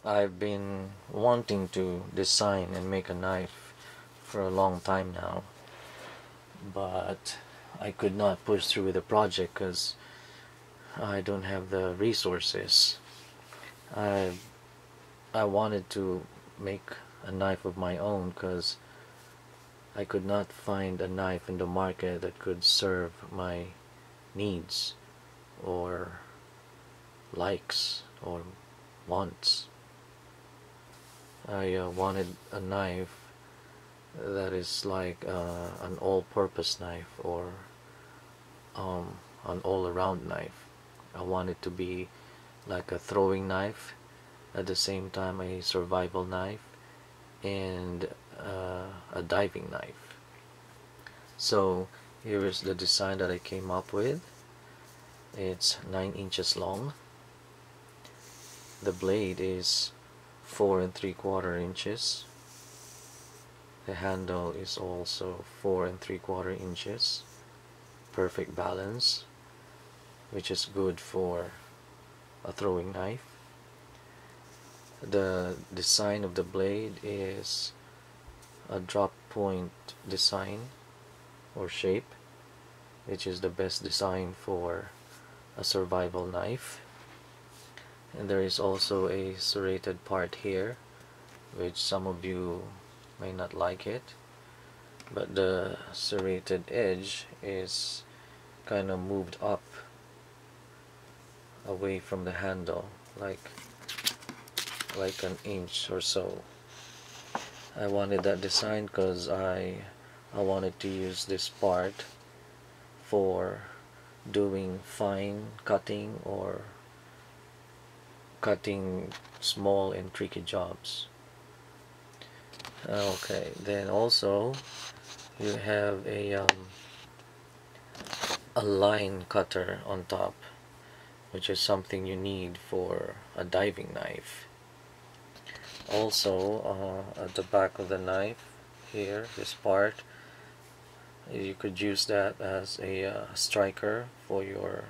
I've been wanting to design and make a knife for a long time now, but I could not push through with the project because I don't have the resources. I I wanted to make a knife of my own because I could not find a knife in the market that could serve my needs or likes or wants. I wanted a knife that is like an all-purpose knife or an all-around knife. I want it to be like a throwing knife, at the same time a survival knife, and a diving knife. So here is the design that I came up with. It's 9 inches long. The blade is 4 3/4 inches. The handle is also 4 3/4 inches. Perfect balance, which is good for a throwing knife. The design of the blade is a drop point design or shape, which is the best design for a survival knife. And there is also a serrated part here, which some of you may not like it, but the serrated edge is kind of moved up away from the handle, like an inch or so. I wanted that design because I wanted to use this part for doing fine cutting or cutting small and tricky jobs. Okay, then also you have a line cutter on top, which is something you need for a diving knife. Also, at the back of the knife here, this part, you could use that as a striker for your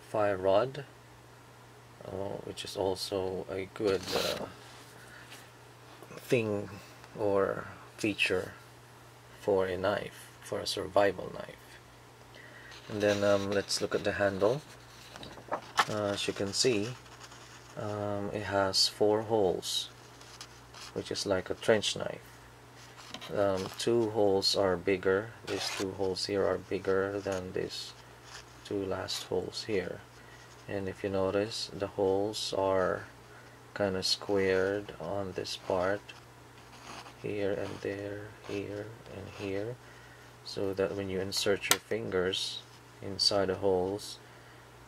fire rod, which is also a good thing or feature for a knife, for a survival knife. And then let's look at the handle. As you can see, it has 4 holes, which is like a trench knife. 2 holes are bigger. These 2 holes here are bigger than these 2 last holes here. And if you notice, the holes are kind of squared on this part, here and there, here and here, so that when you insert your fingers inside the holes,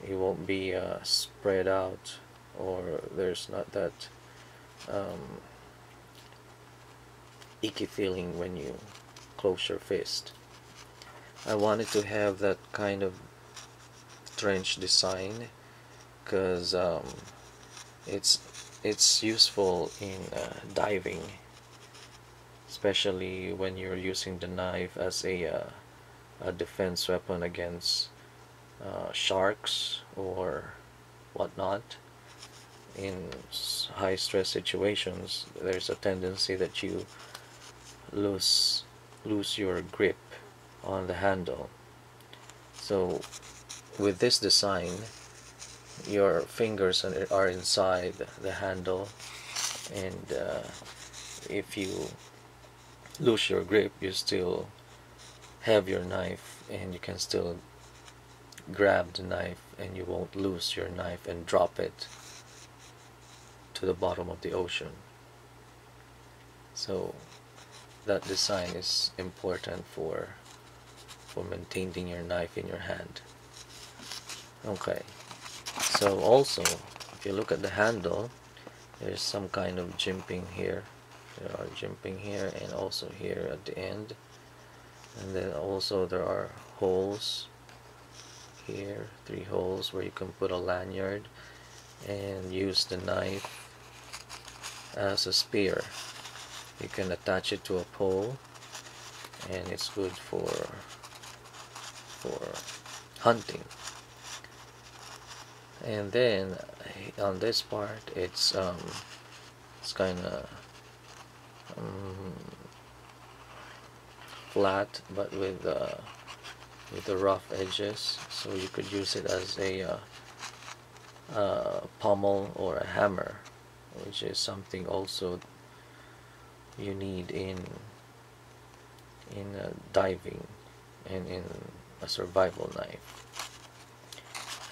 it won't be spread out, or there's not that icky feeling when you close your fist. I wanted to have that kind of trench design because it's useful in diving, especially when you're using the knife as a defense weapon against sharks or whatnot. In high stress situations, there's a tendency that you lose your grip on the handle. So with this design, your fingers are inside the handle, and if you lose your grip, you still have your knife and you can still grab the knife, and you won't lose your knife and drop it to the bottom of the ocean. So that design is important for maintaining your knife in your hand. Okay, so also if you look at the handle, there's some kind of jimping here. There are jimping here and also here at the end, and then also there are holes here, 3 holes where you can put a lanyard and use the knife as a spear. You can attach it to a pole, and it's good for hunting. And then on this part, it's kind of flat, but with the rough edges, so you could use it as a pommel or a hammer, which is something also you need in diving and in a survival knife.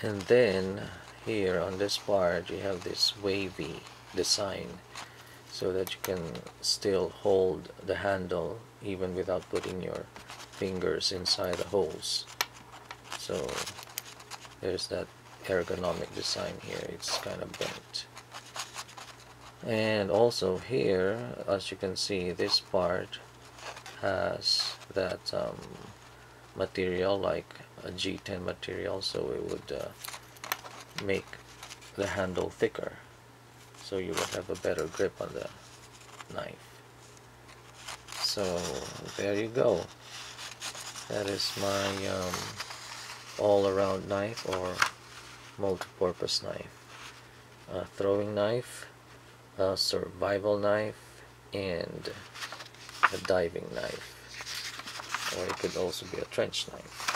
And then here on this part you have this wavy design, so that you can still hold the handle even without putting your fingers inside the holes. So there's that ergonomic design here. It's kind of bent. And also here, as you can see, this part has that material, like a G10 material, so it would make the handle thicker, so you would have a better grip on the knife. So there you go. That is my all-around knife or multi-purpose knife. A throwing knife, a survival knife, and a diving knife, or it could also be a trench knife.